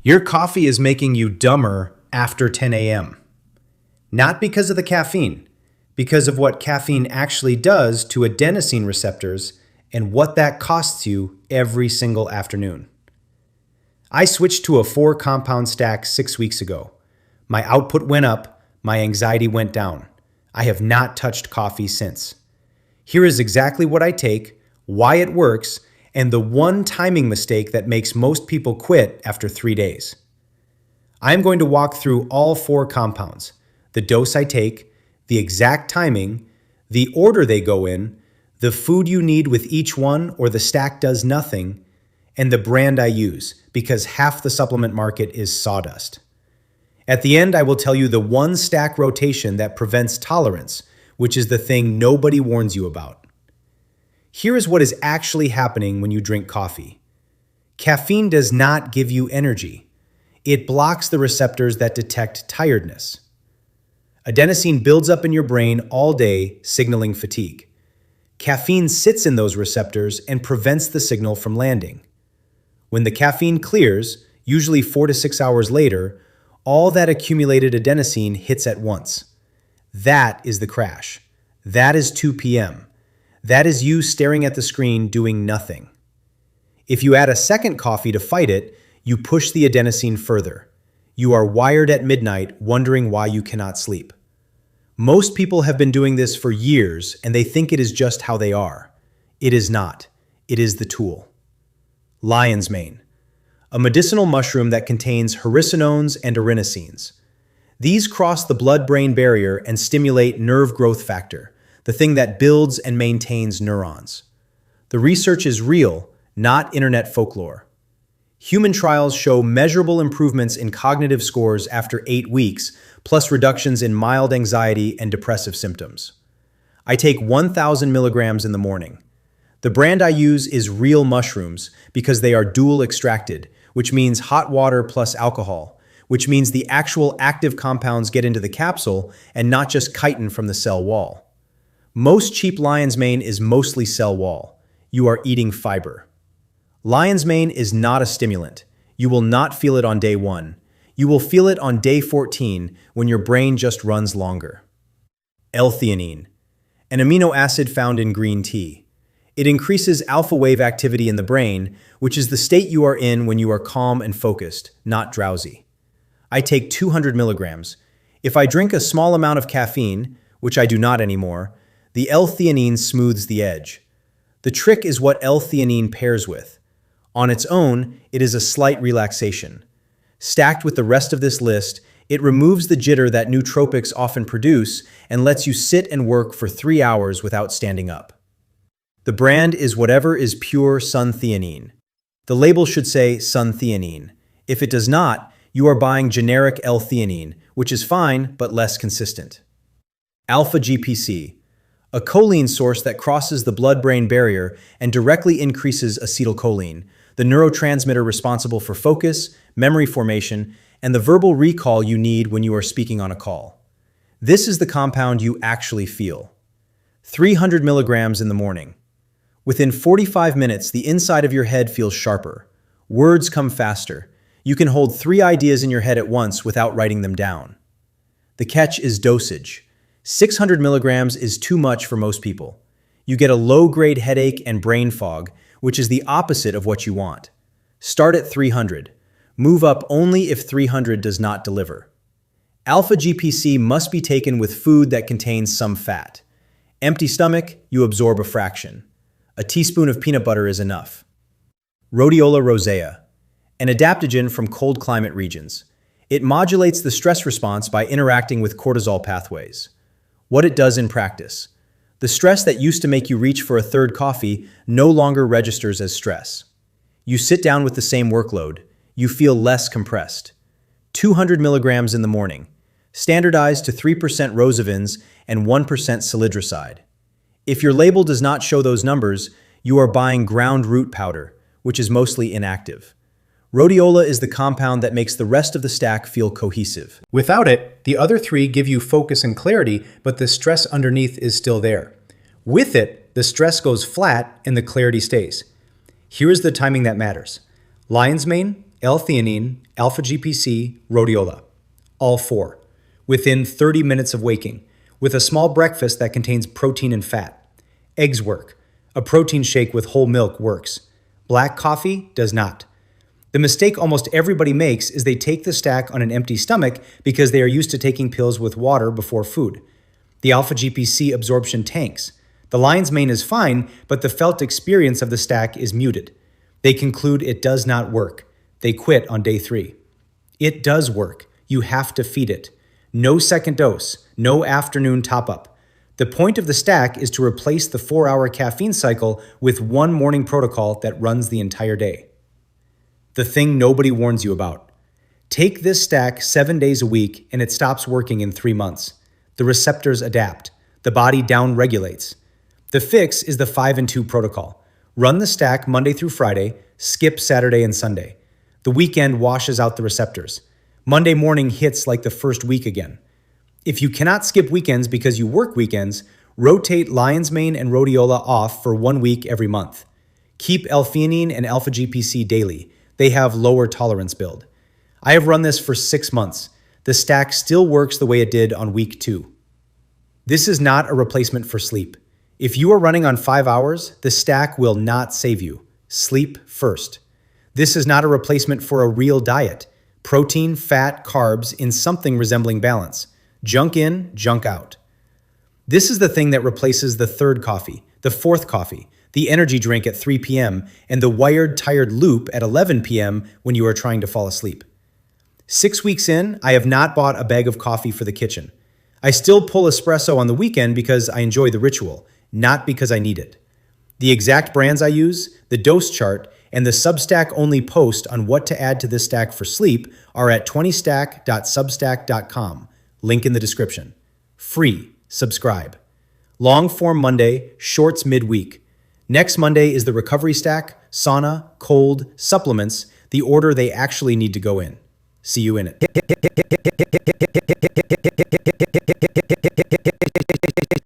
Your coffee is making you dumber after 10 a.m. Not because of the caffeine, because of what caffeine actually does to adenosine receptors and what that costs you every single afternoon. I switched to a 4-compound stack 6 weeks ago. My output went up, my anxiety went down. I have not touched coffee since. Here is exactly what I take, why it works, and the one timing mistake that makes most people quit after 3 days. I'm going to walk through all 4 compounds, the dose I take, the exact timing, the order they go in, the food you need with each one or the stack does nothing, and the brand I use, because half the supplement market is sawdust. At the end, I will tell you the one stack rotation that prevents tolerance, which is the thing nobody warns you about. Here is what is actually happening when you drink coffee. Caffeine does not give you energy. It blocks the receptors that detect tiredness. Adenosine builds up in your brain all day, signaling fatigue. Caffeine sits in those receptors and prevents the signal from landing. When the caffeine clears, usually 4 to 6 hours later, all that accumulated adenosine hits at once. That is the crash. That is 2 p.m. That is you staring at the screen doing nothing. If you add a second coffee to fight it, you push the adenosine further. You are wired at midnight, wondering why you cannot sleep. Most people have been doing this for years, and they think it is just how they are. It is not. It is the tool. Lionsmane, a medicinal mushroom that contains hericenones and erinacines. These cross the blood-brain barrier and stimulate nerve growth factor, the thing that builds and maintains neurons. The research is real, not internet folklore. Human trials show measurable improvements in cognitive scores after 8 weeks, plus reductions in mild anxiety and depressive symptoms. I take 1,000 milligrams in the morning. The brand I use is real mushrooms because they are dual extracted, which means hot water plus alcohol, which means the actual active compounds get into the capsule and not just chitin from the cell wall. Most cheap lion's mane is mostly cell wall. You are eating fiber. Lion's mane is not a stimulant. You will not feel it on day 1. You will feel it on day 14 when your brain just runs longer. L-theanine, an amino acid found in green tea. It increases alpha wave activity in the brain, which is the state you are in when you are calm and focused, not drowsy. I take 200 milligrams. If I drink a small amount of caffeine, which I do not anymore, the L-theanine smooths the edge. The trick is what L-theanine pairs with. On its own, it is a slight relaxation. Stacked with the rest of this list, it removes the jitter that nootropics often produce and lets you sit and work for 3 hours without standing up. The brand is whatever is pure sun-theanine. The label should say sun-theanine. If it does not, you are buying generic L-theanine, which is fine but less consistent. Alpha-GPC, a choline source that crosses the blood-brain barrier and directly increases acetylcholine, the neurotransmitter responsible for focus, memory formation, and the verbal recall you need when you are speaking on a call. This is the compound you actually feel. 300 milligrams in the morning. Within 45 minutes, the inside of your head feels sharper. Words come faster. You can hold 3 ideas in your head at once without writing them down. The catch is dosage. 600 milligrams is too much for most people. You get a low-grade headache and brain fog, which is the opposite of what you want. Start at 300. Move up only if 300 does not deliver. Alpha-GPC must be taken with food that contains some fat. Empty stomach, you absorb a fraction. A teaspoon of peanut butter is enough. Rhodiola rosea, an adaptogen from cold climate regions. It modulates the stress response by interacting with cortisol pathways. What it does in practice. The stress that used to make you reach for a third coffee no longer registers as stress. You sit down with the same workload. You feel less compressed. 200 milligrams in the morning. Standardized to 3% rosavins and 1% salidroside. If your label does not show those numbers, you are buying ground root powder, which is mostly inactive. Rhodiola is the compound that makes the rest of the stack feel cohesive. Without it, the other 3 give you focus and clarity, but the stress underneath is still there. With it, the stress goes flat and the clarity stays. Here is the timing that matters. Lion's mane, L-theanine, alpha-GPC, rhodiola. All 4. Within 30 minutes of waking, with a small breakfast that contains protein and fat. Eggs work. A protein shake with whole milk works. Black coffee does not. The mistake almost everybody makes is they take the stack on an empty stomach because they are used to taking pills with water before food. The alpha-GPC absorption tanks. The lion's mane is fine, but the felt experience of the stack is muted. They conclude it does not work. They quit on day 3. It does work. You have to feed it. No second dose, no afternoon top-up. The point of the stack is to replace the 4-hour caffeine cycle with one morning protocol that runs the entire day. The thing nobody warns you about. Take this stack 7 days a week and it stops working in 3 months. The receptors adapt. The body down-regulates. The fix is the 5 and 2 protocol. Run the stack Monday through Friday, skip Saturday and Sunday. The weekend washes out the receptors. Monday morning hits like the first week again. If you cannot skip weekends because you work weekends, rotate lion's mane and rhodiola off for 1 week every month. Keep L-theanine and alpha-GPC daily. They have lower tolerance build. I have run this for 6 months. The stack still works the way it did on week 2. This is not a replacement for sleep. If you are running on 5 hours, the stack will not save you. Sleep first. This is not a replacement for a real diet. Protein, fat, carbs in something resembling balance. Junk in, junk out. This is the thing that replaces the 3rd coffee, the 4th coffee, the energy drink at 3 p.m., and the wired, tired loop at 11 p.m. when you are trying to fall asleep. 6 weeks in, I have not bought a bag of coffee for the kitchen. I still pull espresso on the weekend because I enjoy the ritual, not because I need it. The exact brands I use, the dose chart, and the Substack only post on what to add to this stack for sleep are at 20stack.substack.com. Link in the description. Free. Subscribe. Long form Monday, shorts midweek. Next Monday is the recovery stack, sauna, cold, supplements, the order they actually need to go in. See you in it.